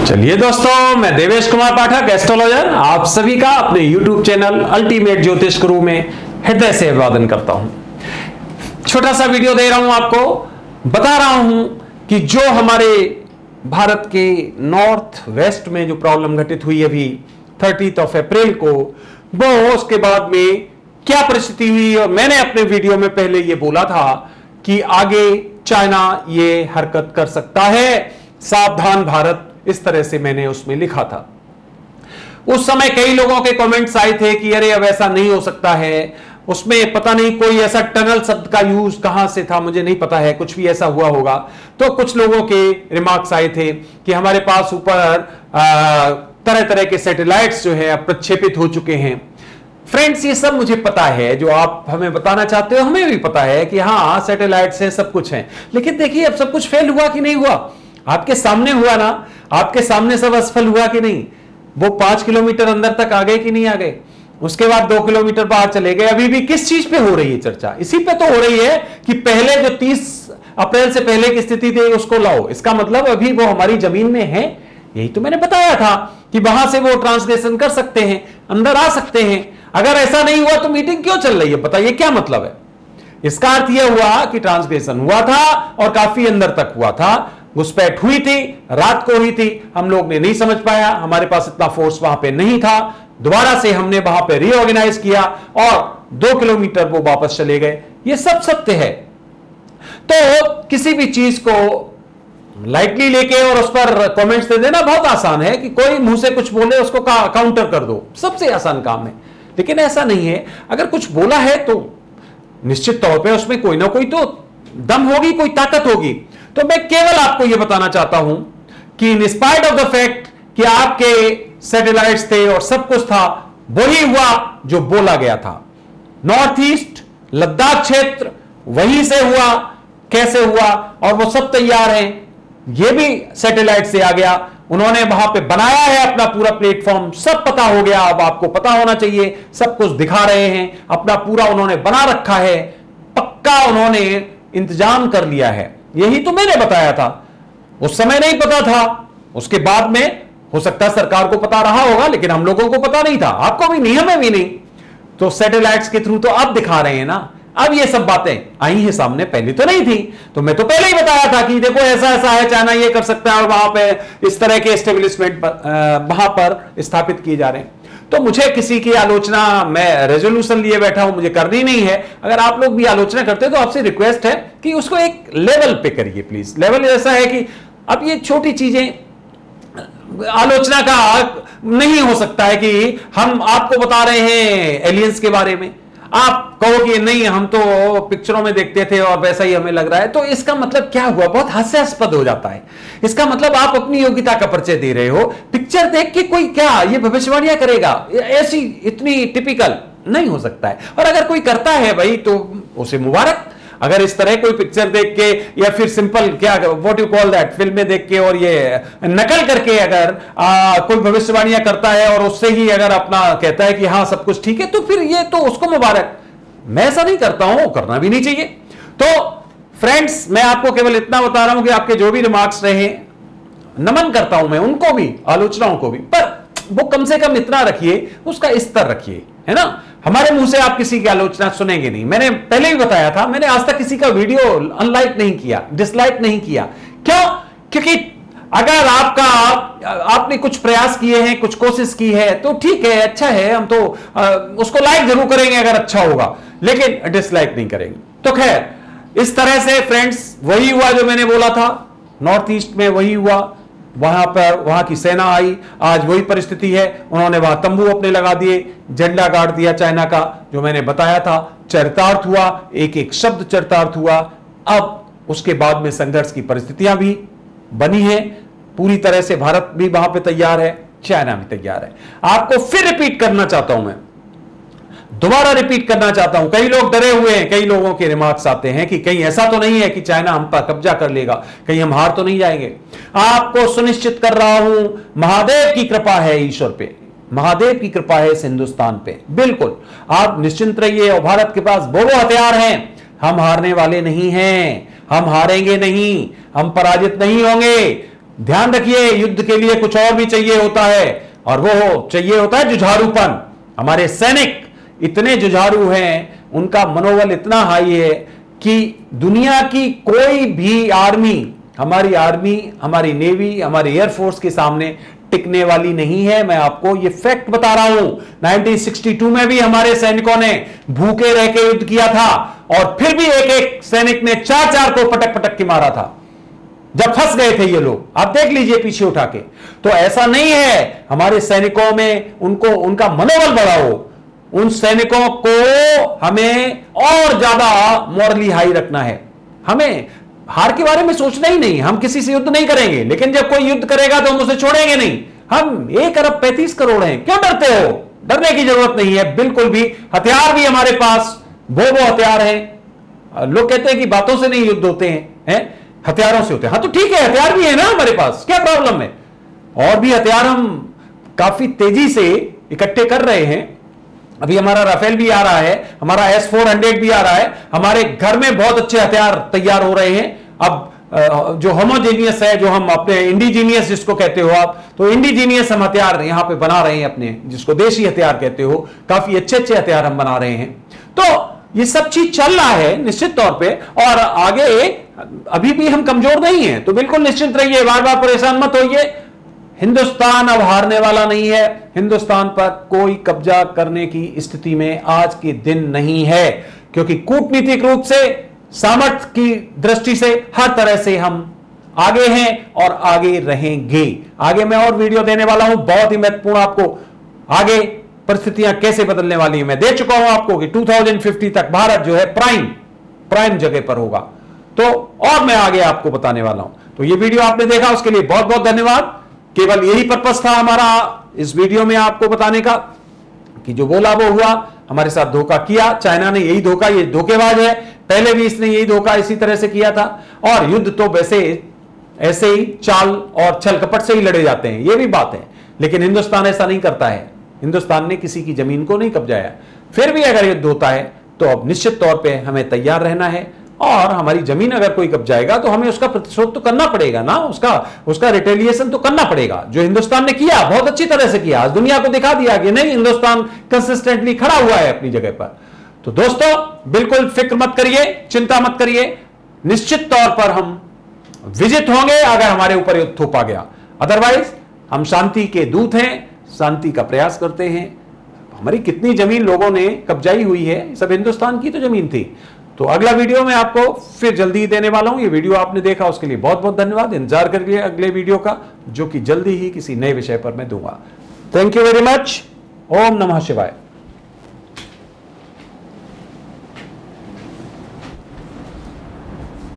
चलिए दोस्तों, मैं देवेश कुमार पाठक एस्ट्रोलॉजर आप सभी का अपने YouTube चैनल अल्टीमेट ज्योतिष गुरु में हृदय से अभिवादन करता हूं। छोटा सा वीडियो दे रहा हूं, आपको बता रहा हूं कि जो हमारे भारत के नॉर्थ वेस्ट में जो प्रॉब्लम घटित हुई अभी 30 अप्रैल को, वो उसके बाद में क्या परिस्थिति हुई। और मैंने अपने वीडियो में पहले ये बोला था कि आगे चाइना ये हरकत कर सकता है, सावधान भारत, इस तरह से मैंने उसमें लिखा था। उस समय कई लोगों के कमेंट्स आए थे कि अरे अब ऐसा नहीं हो सकता है, उसमें पता नहीं कोई ऐसा टनल शब्द का यूज कहां से था मुझे नहीं पता है, कुछ भी ऐसा हुआ होगा। तो कुछ लोगों के रिमार्क्स आए थे कि हमारे पास ऊपर तरह तरह के सैटेलाइट्स जो है प्रक्षेपित हो चुके हैं। फ्रेंड्स, ये सब मुझे पता है, जो आप हमें बताना चाहते हो हमें भी पता है कि हाँ सैटेलाइट्स है, सब कुछ है। लेकिन देखिए अब सब कुछ फेल हुआ कि नहीं हुआ, आपके सामने हुआ ना, आपके सामने सब असफल हुआ कि नहीं। वो 5 किलोमीटर अंदर तक आ गए कि नहीं आ गए, उसके बाद 2 किलोमीटर बाहर चले गए। अभी भी किस चीज पे हो रही है चर्चा, इसी पे तो हो रही है कि पहले जो 30 अप्रैल से पहले की स्थिति थी उसको लाओ। इसका मतलब अभी वो हमारी जमीन में है, यही तो मैंने बताया था कि वहां से वो ट्रांसलेशन कर सकते हैं, अंदर आ सकते हैं। अगर ऐसा नहीं हुआ तो मीटिंग क्यों चल रही है, बताइए क्या मतलब है। इसका अर्थ यह हुआ कि ट्रांसलेशन हुआ था और काफी अंदर तक हुआ था, घुसपैठ हुई थी, रात को हुई थी, हम लोग ने नहीं समझ पाया, हमारे पास इतना फोर्स वहां पे नहीं था। दोबारा से हमने वहां पे रीऑर्गेनाइज किया और 2 किलोमीटर वो वापस चले गए। ये सब सत्य है। तो किसी भी चीज को लाइटली लेके और उस पर कमेंट्स दे देना बहुत आसान है कि कोई मुंह से कुछ बोले उसको काउंटर कर दो, सबसे आसान काम है। लेकिन ऐसा नहीं है, अगर कुछ बोला है तो निश्चित तौर पे उसमें कोई ना कोई तो दम होगी, कोई ताकत होगी। तो मैं केवल आपको यह बताना चाहता हूं कि in spite of the fact कि आपके सैटेलाइट्स थे और सब कुछ था, वही हुआ जो बोला गया था। नॉर्थ ईस्ट लद्दाख क्षेत्र वहीं से हुआ, कैसे हुआ, और वो सब तैयार हैं। ये भी सैटेलाइट से आ गया, उन्होंने वहां पे बनाया है अपना पूरा प्लेटफॉर्म, सब पता हो गया। अब आपको पता होना चाहिए, सब कुछ दिखा रहे हैं, अपना पूरा उन्होंने बना रखा है, पक्का उन्होंने इंतजाम कर लिया है। यही तो मैंने बताया था, उस समय नहीं पता था, उसके बाद में हो सकता है सरकार को पता रहा होगा, लेकिन हम लोगों को पता नहीं था, आपको भी नहीं, हमें भी नहीं। तो सैटेलाइट्स के थ्रू तो अब दिखा रहे हैं ना, अब ये सब बातें आई हैं सामने, पहले तो नहीं थी। तो मैं तो पहले ही बताया था कि देखो ऐसा ऐसा है, चाइना ये कर सकता है और वहां पे इस तरह के एस्टेब्लिशमेंट वहां पर स्थापित किए जा रहे हैं। तो मुझे किसी की आलोचना, मैं रेजोल्यूशन लिए बैठा हूं, मुझे करनी नहीं है। अगर आप लोग भी आलोचना करते हैं तो आपसे रिक्वेस्ट है कि उसको एक लेवल पे करिए प्लीज। लेवल ऐसा है कि अब ये छोटी चीजें आलोचना का नहीं हो सकता है कि हम आपको बता रहे हैं एलियंस के बारे में, आप कहो कि नहीं हम तो पिक्चरों में देखते थे और वैसा ही हमें लग रहा है, तो इसका मतलब क्या हुआ, बहुत हास्यास्पद हो जाता है। इसका मतलब आप अपनी योग्यता का परिचय दे रहे हो, पिक्चर देख के कोई क्या ये भविष्यवाणियां करेगा, ऐसी इतनी टिपिकल नहीं हो सकता है। और अगर कोई करता है भाई तो उसे मुबारक। अगर इस तरह कोई पिक्चर देख के या फिर सिंपल क्या व्हाट यू कॉल दैट फिल्में देख के और ये नकल करके अगर कोई भविष्यवाणियां करता है और उससे ही अगर अपना कहता है कि हाँ सब कुछ ठीक है, तो फिर ये तो उसको मुबारक। मैं ऐसा नहीं करता हूं, करना भी नहीं चाहिए। तो फ्रेंड्स, मैं आपको केवल इतना बता रहा हूं कि आपके जो भी रिमार्क्स रहे, नमन करता हूं मैं उनको भी, आलोचनाओं को भी, पर वो कम से कम इतना रखिए, उसका स्तर रखिए, है ना। हमारे मुंह से आप किसी की आलोचना सुनेंगे नहीं। मैंने पहले भी बताया था, मैंने आज तक किसी का वीडियो अनलाइक नहीं किया, डिसलाइक नहीं किया। क्यों? क्योंकि अगर आपने कुछ प्रयास किए हैं, कुछ कोशिश की है तो ठीक है, अच्छा है, हम तो उसको लाइक जरूर करेंगे अगर अच्छा होगा, लेकिन डिसलाइक नहीं करेंगे। तो खैर, इस तरह से फ्रेंड्स वही हुआ जो मैंने बोला था, नॉर्थ ईस्ट में वही हुआ, वहां पर वहां की सेना आई, आज वही परिस्थिति है। उन्होंने वहां तंबू अपने लगा दिए, झंडा गाड़ दिया चाइना का, जो मैंने बताया था, चरितार्थ हुआ, एक एक शब्द चरितार्थ हुआ। अब उसके बाद में संघर्ष की परिस्थितियां भी बनी है, पूरी तरह से भारत भी वहां पे तैयार है, चाइना भी तैयार है। आपको फिर रिपीट करना चाहता हूं, मैं दोबारा रिपीट करना चाहता हूं। कई लोग डरे हुए हैं, कई लोगों के रिमार्क्स आते हैं कि कहीं ऐसा तो नहीं है कि चाइना हम पर कब्जा कर लेगा, कहीं हम हार तो नहीं जाएंगे। आपको सुनिश्चित कर रहा हूं, महादेव की कृपा है ईश्वर पे, महादेव की कृपा है इस हिंदुस्तान पे, बिल्कुल आप निश्चिंत रहिए। और भारत के पास वो हथियार हैं, हम हारने वाले नहीं हैं, हम हारेंगे नहीं, हम पराजित नहीं होंगे। ध्यान रखिए, युद्ध के लिए कुछ और भी चाहिए होता है, और वो चाहिए होता है जुझारूपन। हमारे सैनिक इतने जुझारू हैं, उनका मनोबल इतना हाई है कि दुनिया की कोई भी आर्मी, हमारी नेवी, हमारी एयरफोर्स के सामने टिकने वाली नहीं है। मैं आपको ये फैक्ट बता रहा हूं। 1962 में भी हमारे सैनिकों ने भूखे रह के युद्ध किया था, और फिर भी एक एक सैनिक ने 4-4 को पटक पटक के मारा था जब फंस गए थे ये लोग। आप देख लीजिए पीछे उठा के। तो ऐसा नहीं है, हमारे सैनिकों में उनका मनोबल बढ़ाओ। उन सैनिकों को हमें और ज्यादा मॉरली हाई रखना है। हमें हार के बारे में सोचना ही नहीं। हम किसी से युद्ध नहीं करेंगे, लेकिन जब कोई युद्ध करेगा तो हम उसे छोड़ेंगे नहीं। हम 1 अरब 35 करोड़ हैं, क्यों डरते हो? डरने की जरूरत नहीं है बिल्कुल भी। हथियार भी हमारे पास वो हथियार हैं। लोग कहते हैं कि बातों से नहीं युद्ध होते हैं, हथियारों से होते हैं। हाँ तो ठीक है, हथियार भी है ना हमारे पास, क्या प्रॉब्लम है? और भी हथियार हम काफी तेजी से इकट्ठे कर रहे हैं। अभी हमारा राफेल भी आ रहा है, हमारा S-400 भी आ रहा है। हमारे घर में बहुत अच्छे हथियार तैयार हो रहे हैं। अब जो होमोजेनियस है, जो हम अपने इंडिजीनियस जिसको कहते हो आप, तो इंडिजीनियस हम हथियार यहां पे बना रहे हैं अपने, जिसको देशी हथियार कहते हो। काफी अच्छे अच्छे हथियार हम बना रहे हैं। तो ये सब चीज चल रहा है निश्चित तौर पे, और आगे अभी भी हम कमजोर नहीं है। तो बिल्कुल निश्चिंत रहिए, बार बार परेशान मत होइए। हिंदुस्तान अब हारने वाला नहीं है। हिंदुस्तान पर कोई कब्जा करने की स्थिति में आज के दिन नहीं है, क्योंकि कूटनीतिक रूप से, सामर्थ्य की दृष्टि से हर तरह से हम आगे हैं और आगे रहेंगे। आगे मैं और वीडियो देने वाला हूं, बहुत ही महत्वपूर्ण। आपको आगे परिस्थितियां कैसे बदलने वाली है मैं दे चुका हूं आपको कि 2050 तक भारत जो है प्राइम जगह पर होगा। तो और मैं आगे आपको बताने वाला हूं। तो ये वीडियो आपने देखा, उसके लिए बहुत बहुत धन्यवाद। केवल यही पर्पस था हमारा इस वीडियो में आपको बताने का कि जो बोला वो हुआ। हमारे साथ धोखा किया चाइना ने, यही धोखा, ये धोखेबाज है। पहले भी इसने यही धोखा इसी तरह से किया था। और युद्ध तो वैसे ऐसे ही चाल और छल कपट से ही लड़े जाते हैं, ये भी बात है। लेकिन हिंदुस्तान ऐसा नहीं करता है। हिंदुस्तान ने किसी की जमीन को नहीं कब्जाया। फिर भी अगर युद्ध होता है तो अब निश्चित तौर पे हमें तैयार रहना है। और हमारी जमीन अगर कोई कब्जाएगा तो हमें उसका प्रतिशोध तो करना पड़ेगा ना, उसका रिटेलिएशन तो करना पड़ेगा, जो हिंदुस्तान ने किया, बहुत अच्छी तरह से किया। आज दुनिया को दिखा दिया कि नहीं, हिंदुस्तान कंसिस्टेंटली खड़ा हुआ है अपनी जगह पर। तो दोस्तों बिल्कुल फिक्र मत करिए, चिंता मत करिए। निश्चित तौर पर हम विजित होंगे अगर हमारे ऊपर युद्ध थोपा गया। अदरवाइज हम शांति के दूत हैं, शांति का प्रयास करते हैं। हमारी कितनी जमीन लोगों ने कब्जाई हुई है, सब हिंदुस्तान की तो जमीन थी। तो अगला वीडियो मैं आपको फिर जल्दी देने वाला हूं। ये वीडियो आपने देखा उसके लिए बहुत बहुत धन्यवाद। इंतजार करिए अगले वीडियो का, जो कि जल्दी ही किसी नए विषय पर मैं दूंगा। Thank you very much. ओम नमः शिवाय।